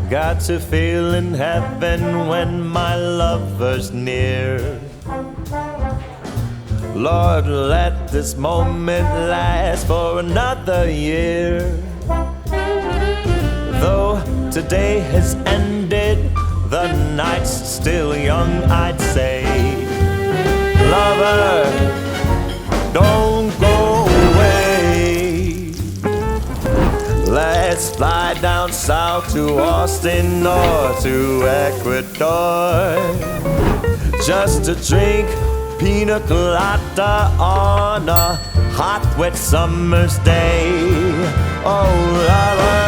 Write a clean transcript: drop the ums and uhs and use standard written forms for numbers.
Got to feel in heaven when my lover's near. Lord, let this moment last for another year. Though today has ended, the night's still young, I'd say. Lover, don't go away. Let's fly down south to Austin or to Ecuador, just to drink pina colada on a hot, wet summer's day. Oh, lover,